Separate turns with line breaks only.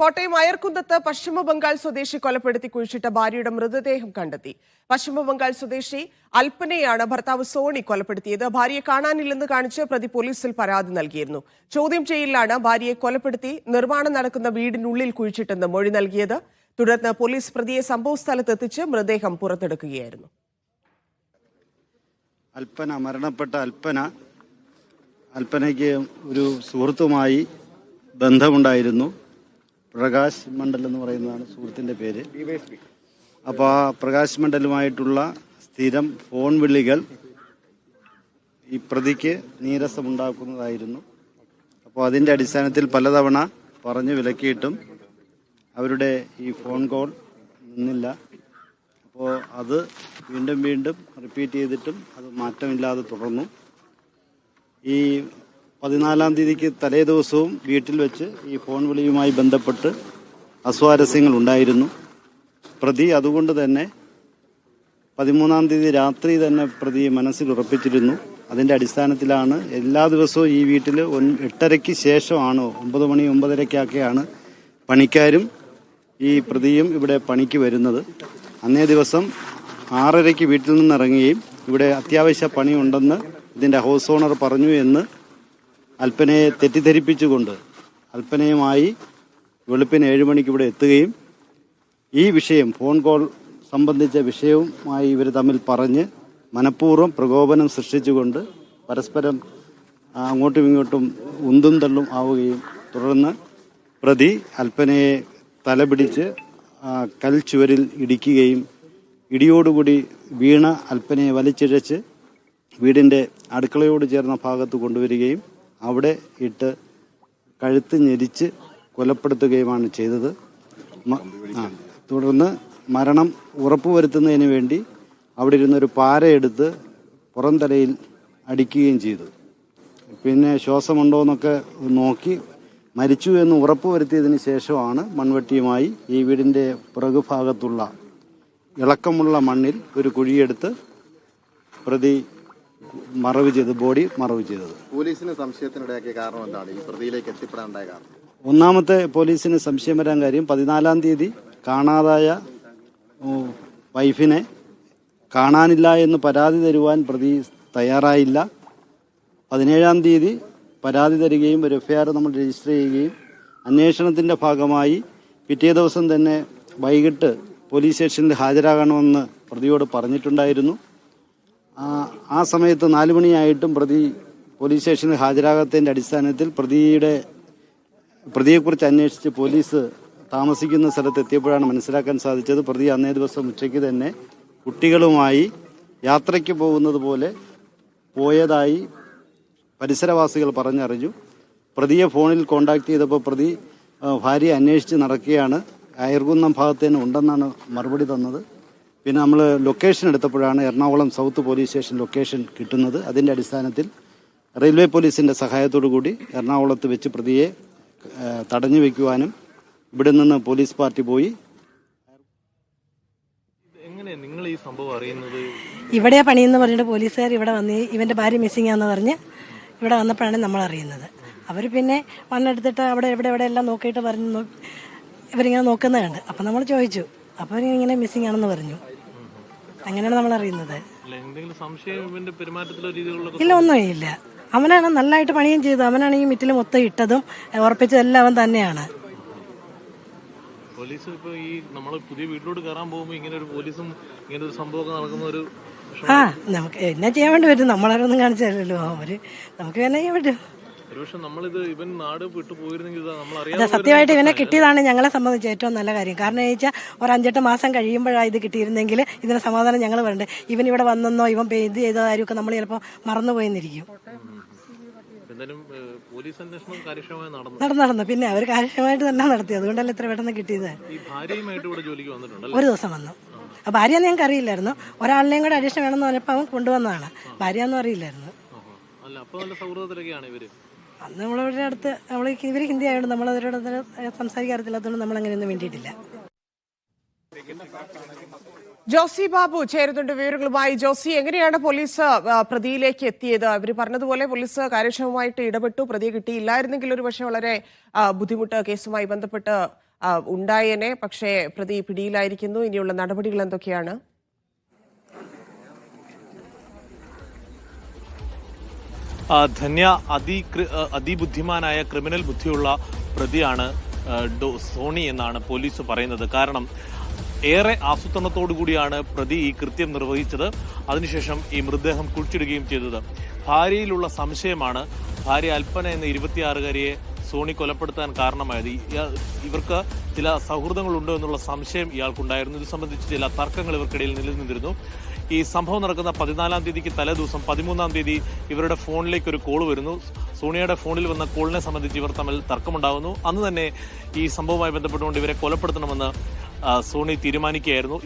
കോട്ടയം അയർക്കുന്നത്ത് പശ്ചിമബംഗാൾ സ്വദേശി കൊലപ്പെടുത്തി കുഴിച്ചിട്ട ഭാര്യയുടെ മൃതദേഹം കണ്ടെത്തി. പശ്ചിമബംഗാൾ സ്വദേശി അൽപ്പനയാണ് ഭർത്താവ് സോണി കൊലപ്പെടുത്തിയത്. ഭാര്യയെ കാണാനില്ലെന്ന് കാണിച്ച് പ്രതി പോലീസിൽ പരാതി നൽകിയിരുന്നു. ചോദ്യം ചെയ്യലിലാണ് ഭാര്യയെ കൊലപ്പെടുത്തി നിർമ്മാണം നടക്കുന്ന വീടിനുള്ളിൽ കുഴിച്ചിട്ടെന്ന് മൊഴി നൽകിയത്. തുടർന്ന് പോലീസ് പ്രതിയെ സംഭവസ്ഥലത്തെത്തിച്ച് മൃതദേഹം പുറത്തെടുക്കുകയായിരുന്നു.
മരണപ്പെട്ട അൽപ്പനയ്ക്ക് ഒരു സുഹൃത്തുമായി ബന്ധമുണ്ടായിരുന്നു. പ്രകാശ് മണ്ഡൽ എന്ന് പറയുന്നതാണ് സുഹൃത്തിൻ്റെ പേര്. അപ്പോൾ ആ പ്രകാശ് മണ്ഡലുമായിട്ടുള്ള സ്ഥിരം ഫോൺ വിളികൾ ഈ പ്രതിക്ക് നീരസമുണ്ടാക്കുന്നതായിരുന്നു. അപ്പോൾ അതിൻ്റെ അടിസ്ഥാനത്തിൽ പലതവണ പറഞ്ഞു വിലക്കിയിട്ടും അവരുടെ ഈ ഫോൺ കോൾ നിന്നില്ല. അപ്പോൾ അത് വീണ്ടും റിപ്പീറ്റ് ചെയ്തിട്ടും അത് മാറ്റമില്ലാതെ തുടർന്നു. ഈ 14-ാം തീയതിക്ക് തലേ ദിവസവും വീട്ടിൽ വെച്ച് ഈ ഫോൺ വിളിയുമായി ബന്ധപ്പെട്ട് അസ്വാരസ്യങ്ങൾ ഉണ്ടായിരുന്നു. പ്രതി അതുകൊണ്ട് തന്നെ 13-ാം തീയതി രാത്രി തന്നെ പ്രതി മനസ്സിൽ ഉറപ്പിച്ചിരുന്നു. അതിൻ്റെ അടിസ്ഥാനത്തിലാണ് എല്ലാ ദിവസവും ഈ വീട്ടിൽ 8:30-ക്ക് ശേഷമാണ് 9 മണി 9:30-ക്കൊക്കെയാണ് പണിക്കാരും ഈ പ്രതിയും ഇവിടെ പണിക്ക് വരുന്നത്. അന്നേ ദിവസം 6:30-ക്ക് വീട്ടിൽ നിന്ന് ഇറങ്ങുകയും ഇവിടെ അത്യാവശ്യ പണിയുണ്ടെന്ന് ഇതിൻ്റെ ഹൗസ് ഓണർ പറഞ്ഞു എന്ന് അൽപ്പനയെ തെറ്റിദ്ധരിപ്പിച്ചുകൊണ്ട് അൽപ്പനയുമായി വെളുപ്പിന് 7 മണിക്ക് ഇവിടെ എത്തുകയും ഈ വിഷയം ഫോൺ കോൾ സംബന്ധിച്ച വിഷയവുമായി ഇവർ തമ്മിൽ പറഞ്ഞ് മനഃപൂർവ്വം പ്രകോപനം സൃഷ്ടിച്ചുകൊണ്ട് പരസ്പരം അങ്ങോട്ടും ഇങ്ങോട്ടും ഉന്തും തള്ളും ആവുകയും തുടർന്ന് പ്രതി അൽപ്പനയെ തലപിടിച്ച് കൽച്ചുവരിൽ ഇടിക്കുകയും ഇടിയോടുകൂടി വീണ അൽപ്പനയെ വലിച്ചിഴച്ച് വീടിൻ്റെ അടുക്കളയോട് ചേർന്ന ഭാഗത്ത് കൊണ്ടുവരികയും അവിടെ ഇട്ട് കഴുത്ത് ഞെരിച്ച് കൊലപ്പെടുത്തുകയുമാണ് ചെയ്തത്. തുടർന്ന് മരണം ഉറപ്പുവരുത്തുന്നതിന് വേണ്ടി അവിടെ ഇരുന്നൊരു പാരയെടുത്ത് പുറം തലയിൽ അടിക്കുകയും ചെയ്തു. പിന്നെ ശ്വാസമുണ്ടോ എന്നൊക്കെ നോക്കി മരിച്ചു എന്ന് ഉറപ്പുവരുത്തിയതിന് ശേഷമാണ് മൺവെട്ടിയുമായി ഈ വീടിൻ്റെ പുറകുഭാഗത്തുള്ള ഇളക്കമുള്ള മണ്ണിൽ ഒരു കുഴിയെടുത്ത് പ്രതി ബോഡി മറവ് ചെയ്തത്.
പോലീസിന് സംശയത്തിനിടയാക്കിയ കാരണം എന്താണ്? ഈ പ്രതിയിലേക്ക് എത്തിപ്പെടാനുണ്ടായ കാരണം?
ഒന്നാമത്തെ പോലീസിന് സംശയം വരാൻ കാര്യം 14-ാം തീയതി കാണാതായ വൈഫിനെ കാണാനില്ല എന്ന് പരാതി തരുവാൻ പ്രതി തയ്യാറായില്ല. 17-ാം തീയതി പരാതി തരികയും ഒരു എഫ്ഐആർ നമ്മൾ രജിസ്റ്റർ ചെയ്യുകയും അന്വേഷണത്തിൻ്റെ ഭാഗമായി പിറ്റേ ദിവസം തന്നെ വൈകിട്ട് പോലീസ് സ്റ്റേഷനിൽ ഹാജരാകണമെന്ന് പ്രതിയോട് പറഞ്ഞിട്ടുണ്ടായിരുന്നു. ആ സമയത്ത് 4 മണിയായിട്ടും പ്രതി പോലീസ് സ്റ്റേഷനിൽ ഹാജരാകാത്തതിൻ്റെ അടിസ്ഥാനത്തിൽ പ്രതിയെക്കുറിച്ച് അന്വേഷിച്ച് പോലീസ് താമസിക്കുന്ന സ്ഥലത്ത് എത്തിയപ്പോഴാണ് മനസ്സിലാക്കാൻ സാധിച്ചത് പ്രതി അന്നേ ദിവസം ഉച്ചയ്ക്ക് തന്നെ കുട്ടികളുമായി യാത്രയ്ക്ക് പോകുന്നത് പോലെ പോയതായി പരിസരവാസികൾ പറഞ്ഞറിഞ്ഞു. പ്രതിയെ ഫോണിൽ കോണ്ടാക്ട് ചെയ്തപ്പോൾ പ്രതി ഭാര്യയെ അന്വേഷിച്ച് നടക്കുകയാണ്, അയർകുന്നം ഭാഗത്ത് തന്നെ ഉണ്ടെന്നാണ് മറുപടി തന്നത്. പിന്നെ നമ്മൾ ലൊക്കേഷൻ എടുത്തപ്പോഴാണ് Ernakulam south police station location കിട്ടുന്നത്. അതിൻ്റെ അടിസ്ഥാനത്തിൽ റെയിൽവേ പോലീസിൻ്റെ സഹായത്തോടു കൂടി എറണാകുളത്ത് വെച്ച് പ്രതിയെ തടഞ്ഞു വയ്ക്കുവാനും ഇവിടെ നിന്ന് പോലീസ് പാർട്ടി പോയി.
നിങ്ങൾ ഈ സംഭവം അറിയുന്നത്?
ഇവിടെ പണിയെന്ന് പറഞ്ഞിട്ട് പോലീസുകാർ ഇവിടെ വന്ന് ഇവൻ്റെ ഭാര്യ മിസ്സിംഗ് ആണെന്ന് പറഞ്ഞ് ഇവിടെ വന്നപ്പോഴാണ് നമ്മൾ അറിയുന്നത്. അവർ പിന്നെ മണ്ണെടുത്തിട്ട് അവിടെ ഇവിടെ എല്ലാം നോക്കിയിട്ട് പറഞ്ഞു ഇവരിങ്ങനെ നോക്കുന്നത് കണ്ട്. അപ്പം നമ്മൾ ചോദിച്ചു, അപ്പോൾ ഇങ്ങനെ മിസ്സിംഗ് ആണെന്ന് പറഞ്ഞു. അങ്ങനെയാണ് നമ്മൾ അറിയുന്നത്. ഇല്ല, ഒന്നുമില്ല. അവനാണ് നല്ലതായിട്ട് പണിയും ചെയ്തത്. അവനാണ് ഈ മിറ്റിൽ മൊത്തം ഇട്ടതും ഉറപ്പിച്ചതെല്ലാം അവൻ തന്നെയാണ്.
പോലീസ് ഇപ്പോൾ ഈ നമ്മൾ പുതിയ വീട്ടിലോട്ട് കയറാൻ പോകുമ്പോൾ ഇങ്ങനെ ഒരു പോലീസും ഇങ്ങനെ ഒരു സംഭവമൊക്കെ നടക്കുന്ന ഒരു
നമുക്ക് എന്നാ ചെയ്യാൻ വേണ്ടി പറ്റും? നമ്മളാരൊന്നും കാണിച്ചല്ലോ. അവര് നമുക്ക് എന്നാ ചെയ്യാൻ പറ്റും? സത്യമായിട്ട് ഇവനെ കിട്ടിയതാണ് ഞങ്ങളെ സംബന്ധിച്ച് ഏറ്റവും നല്ല കാര്യം. കാരണം വെച്ചാൽ ഒരു 5-8 മാസം കഴിയുമ്പോഴാണ് ഇത് കിട്ടിയിരുന്നെങ്കിൽ ഇതിന് സമാധാനം ഞങ്ങൾ വേണ്ടേ. ഇവൻ ഇവിടെ വന്നെന്നോ ഇവൻ ഇത് ചെയ്ത കാര്യമൊക്കെ നമ്മൾ ചിലപ്പോൾ മറന്നുപോയെന്നിരിക്കും. നടന്നു പിന്നെ അവർ കാര്യക്ഷമമായിട്ട് തന്നെ നടത്തി. അതുകൊണ്ടല്ലേ ഇത്ര പെട്ടെന്ന് കിട്ടിയത്. ഒരു ദിവസം വന്നു. ഭാര്യ ഞങ്ങൾക്ക് അറിയില്ലായിരുന്നു. ഒരാളിനെയും കൂടെ അഡീഷൻ വേണമെന്ന് പറഞ്ഞപ്പോൾ അവൻ കൊണ്ടുവന്നതാണ്. ഭാര്യ ഒന്നും അറിയില്ലായിരുന്നു. അന്ന് നമ്മളിവരുടെ അടുത്ത് ഇവർ ഹിന്ദി ആയതുകൊണ്ട് നമ്മളവരോട് സംസാരിക്കാറില്ലാത്തതുകൊണ്ട് നമ്മളങ്ങനെയൊന്നും വേണ്ടിയിട്ടില്ല.
ജോസി ബാബു ചേരുന്നുണ്ട് വിവരങ്ങളുമായി. ജോസി, എങ്ങനെയാണ് പോലീസ് പ്രതിയിലേക്ക് എത്തിയത്? ഇവർ പറഞ്ഞതുപോലെ പോലീസ് കാര്യക്ഷമമായിട്ട് ഇടപെട്ടു. പ്രതിയെ കിട്ടിയില്ലായിരുന്നെങ്കിൽ ഒരു പക്ഷേ വളരെ ബുദ്ധിമുട്ട് കേസുമായി ബന്ധപ്പെട്ട് ഉണ്ടായേനെ. പക്ഷേ പ്രതി പിടിയിലായിരിക്കുന്നു. ഇനിയുള്ള നടപടികൾ എന്തൊക്കെയാണ്?
ധന്യ, അതിബുദ്ധിമാനായ ക്രിമിനൽ ബുദ്ധിയുള്ള പ്രതിയാണ് സോണി എന്നാണ് പോലീസ് പറയുന്നത്. കാരണം ഏറെ ആസൂത്രണത്തോടു കൂടിയാണ് പ്രതി ഈ കൃത്യം നിർവഹിച്ചത്. അതിനുശേഷം ഈ മൃതദേഹം കുഴിച്ചിടുകയും ചെയ്തത്. ഭാര്യയിലുള്ള സംശയമാണ് ഭാര്യ അൽപ്പന എന്ന 26-കാരിയെ സോണി കൊലപ്പെടുത്താൻ കാരണമായത്. ഇവർക്ക് ചില സൗഹൃദങ്ങളുണ്ടോ എന്നുള്ള സംശയം ഇയാൾക്കുണ്ടായിരുന്നു. ഇത് സംബന്ധിച്ച് ചില തർക്കങ്ങൾ ഇവർക്കിടയിൽ നിലനിന്നിരുന്നു. ഈ സംഭവം നടക്കുന്ന 14-ാം തീയതിക്ക് തലേദിവസം 13-ാം തീയതി ഇവരുടെ ഫോണിലേക്ക് ഒരു കോൾ വരുന്നു. സോണിയയുടെ ഫോണിൽ വന്ന കോളിനെ സംബന്ധിച്ച് ഇവർ തമ്മിൽ തർക്കമുണ്ടാകുന്നു. അന്ന് തന്നെ ഈ സംഭവവുമായി ബന്ധപ്പെട്ടുകൊണ്ട് ഇവരെ കൊലപ്പെടുത്തണമെന്ന് സോണി തീരുമാനിക്കുകയായിരുന്നു.